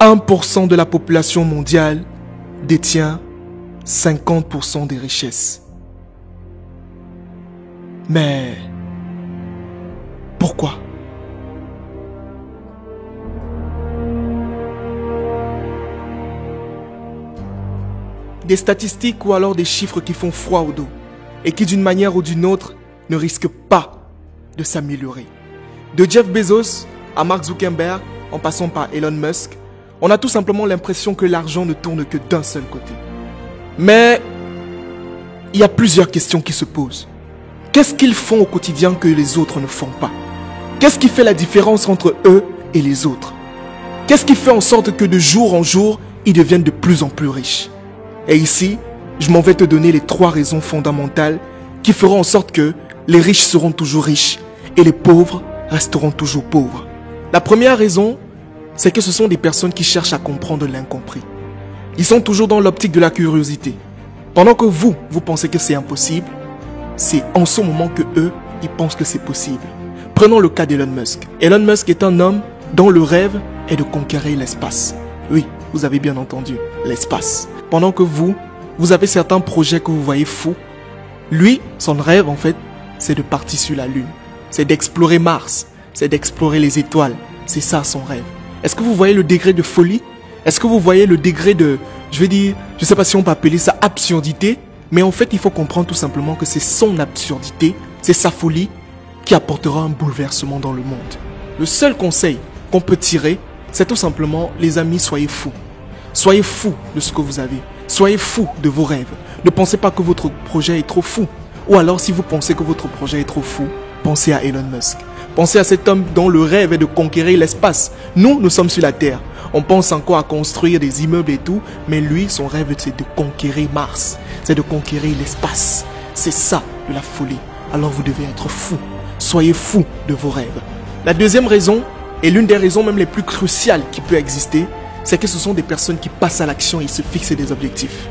1% de la population mondiale détient 50% des richesses. Mais pourquoi? Des statistiques ou alors des chiffres qui font froid au dos et qui d'une manière ou d'une autre ne risquent pas de s'améliorer. De Jeff Bezos à Mark Zuckerberg, en passant par Elon Musk, on a tout simplement l'impression que l'argent ne tourne que d'un seul côté. Mais il y a plusieurs questions qui se posent. Qu'est-ce qu'ils font au quotidien que les autres ne font pas? Qu'est-ce qui fait la différence entre eux et les autres? Qu'est-ce qui fait en sorte que de jour en jour, ils deviennent de plus en plus riches? Et ici, je m'en vais te donner les 3 raisons fondamentales qui feront en sorte que les riches seront toujours riches et les pauvres resteront toujours pauvres. La première raison, c'est que ce sont des personnes qui cherchent à comprendre l'incompris. Ils sont toujours dans l'optique de la curiosité. Pendant que vous pensez que c'est impossible, c'est en ce moment que eux, ils pensent que c'est possible. Prenons le cas d'Elon Musk. Elon Musk est un homme dont le rêve est de conquérir l'espace. Oui, vous avez bien entendu, l'espace. Pendant que vous avez certains projets que vous voyez fous, lui, son rêve en fait, c'est de partir sur la Lune. C'est d'explorer Mars, c'est d'explorer les étoiles. C'est ça son rêve. Est-ce que vous voyez le degré de folie? Est-ce que vous voyez le degré de, je ne sais pas si on peut appeler ça absurdité, mais en fait, il faut comprendre tout simplement que c'est son absurdité, c'est sa folie qui apportera un bouleversement dans le monde. Le seul conseil qu'on peut tirer, c'est tout simplement, les amis, soyez fous. Soyez fous de ce que vous avez. Soyez fous de vos rêves. Ne pensez pas que votre projet est trop fou. Ou alors, si vous pensez que votre projet est trop fou, pensez à Elon Musk. Pensez à cet homme dont le rêve est de conquérir l'espace. Nous sommes sur la Terre. On pense encore à construire des immeubles et tout, mais lui, son rêve, c'est de conquérir Mars. C'est de conquérir l'espace. C'est ça, de la folie. Alors vous devez être fous. Soyez fous de vos rêves. La deuxième raison, et l'une des raisons même les plus cruciales qui peut exister, c'est que ce sont des personnes qui passent à l'action et se fixent des objectifs.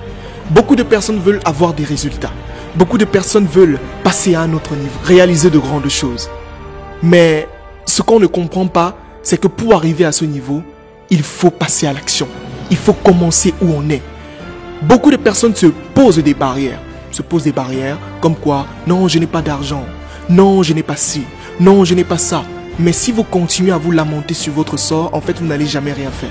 Beaucoup de personnes veulent avoir des résultats. Beaucoup de personnes veulent passer à un autre niveau, réaliser de grandes choses. Mais ce qu'on ne comprend pas, c'est que pour arriver à ce niveau, il faut passer à l'action. Il faut commencer où on est. Beaucoup de personnes se posent des barrières. Comme quoi, non, je n'ai pas d'argent. Non, je n'ai pas ci. Non, je n'ai pas ça. Mais si vous continuez à vous lamenter sur votre sort, en fait, vous n'allez jamais rien faire.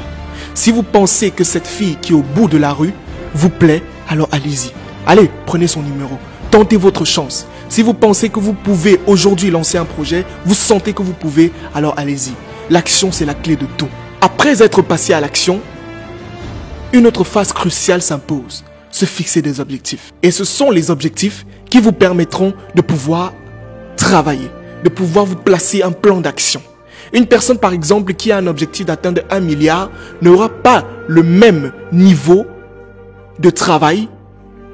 Si vous pensez que cette fille qui est au bout de la rue vous plaît, alors allez-y. Allez, prenez son numéro. Tentez votre chance. Si vous pensez que vous pouvez aujourd'hui lancer un projet, vous sentez que vous pouvez, alors allez-y. L'action, c'est la clé de tout. Après être passé à l'action, une autre phase cruciale s'impose. Se fixer des objectifs. Et ce sont les objectifs qui vous permettront de pouvoir travailler, de pouvoir vous placer un plan d'action. Une personne, par exemple, qui a un objectif d'atteindre 1 milliard n'aura pas le même niveau de travail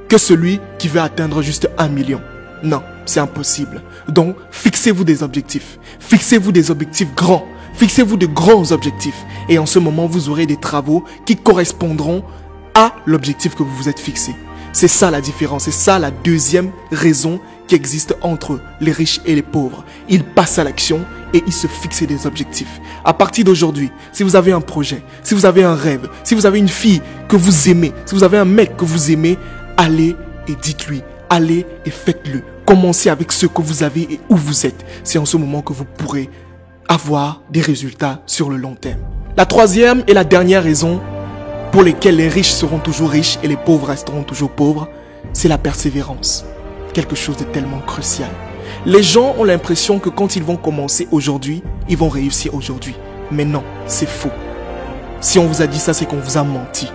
que celui qui veut atteindre juste 1 million. Non, c'est impossible. Donc, fixez-vous des objectifs. Fixez-vous des objectifs grands. Fixez-vous de grands objectifs. Et en ce moment, vous aurez des travaux qui correspondront à l'objectif que vous vous êtes fixé. C'est ça la différence. C'est ça la deuxième raison qui existe entre les riches et les pauvres. Ils passent à l'action et ils se fixent des objectifs. À partir d'aujourd'hui, si vous avez un projet, si vous avez un rêve, si vous avez une fille que vous aimez, si vous avez un mec que vous aimez, allez et dites-lui, allez et faites-le. Commencez avec ce que vous avez et où vous êtes. C'est en ce moment que vous pourrez avoir des résultats sur le long terme. La troisième et la dernière raison pour lesquelles les riches seront toujours riches et les pauvres resteront toujours pauvres, c'est la persévérance. Quelque chose de tellement crucial. Les gens ont l'impression que quand ils vont commencer aujourd'hui, ils vont réussir aujourd'hui. Mais non, c'est faux. Si on vous a dit ça, c'est qu'on vous a menti.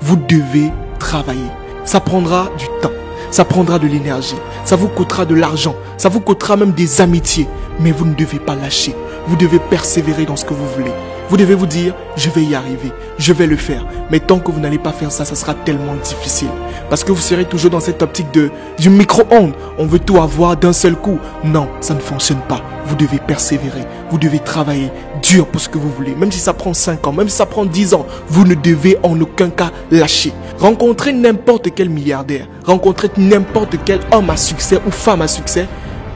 Vous devez travailler. Ça prendra du temps. Ça prendra de l'énergie. Ça vous coûtera de l'argent. Ça vous coûtera même des amitiés. Mais vous ne devez pas lâcher. Vous devez persévérer dans ce que vous voulez. Vous devez vous dire, je vais y arriver, je vais le faire. Mais tant que vous n'allez pas faire ça, ça sera tellement difficile. Parce que vous serez toujours dans cette optique du micro-ondes. On veut tout avoir d'un seul coup. Non, ça ne fonctionne pas. Vous devez persévérer. Vous devez travailler dur pour ce que vous voulez. Même si ça prend 5 ans, même si ça prend 10 ans, vous ne devez en aucun cas lâcher. Rencontrez n'importe quel milliardaire. Rencontrez n'importe quel homme à succès ou femme à succès.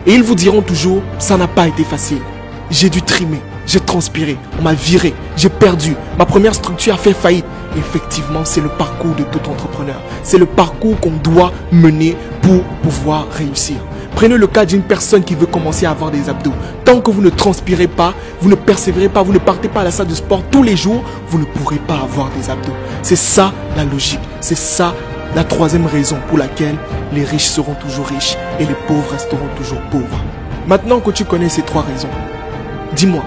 Et ils vous diront toujours, ça n'a pas été facile. j'ai dû trimer, j'ai transpiré, on m'a viré, j'ai perdu, ma première structure a fait faillite. Effectivement, c'est le parcours de tout entrepreneur. C'est le parcours qu'on doit mener pour pouvoir réussir. Prenez le cas d'une personne qui veut commencer à avoir des abdos. Tant que vous ne transpirez pas, vous ne persévérez pas, vous ne partez pas à la salle de sport tous les jours, vous ne pourrez pas avoir des abdos. C'est ça la logique. C'est ça la troisième raison pour laquelle les riches seront toujours riches et les pauvres resteront toujours pauvres. Maintenant que tu connais ces trois raisons, dis-moi,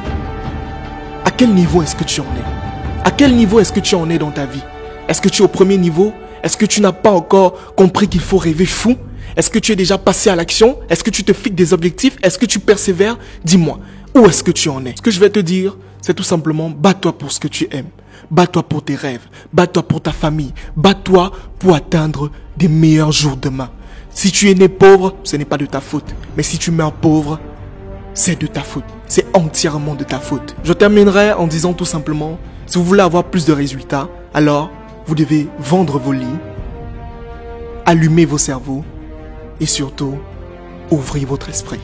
à quel niveau est-ce que tu en es? À quel niveau est-ce que tu en es dans ta vie? Est-ce que tu es au premier niveau? Est-ce que tu n'as pas encore compris qu'il faut rêver fou? Est-ce que tu es déjà passé à l'action? Est-ce que tu te fixes des objectifs? Est-ce que tu persévères? Dis-moi, où est-ce que tu en es? Ce que je vais te dire, c'est tout simplement, bats-toi pour ce que tu aimes. Bats-toi pour tes rêves. Bats-toi pour ta famille. Bats-toi pour atteindre des meilleurs jours demain. Si tu es né pauvre, ce n'est pas de ta faute. Mais si tu meurs pauvre, c'est de ta faute. C'est entièrement de ta faute. Je terminerai en disant tout simplement, si vous voulez avoir plus de résultats, alors vous devez vendre vos lits, allumer vos cerveaux et surtout ouvrir votre esprit.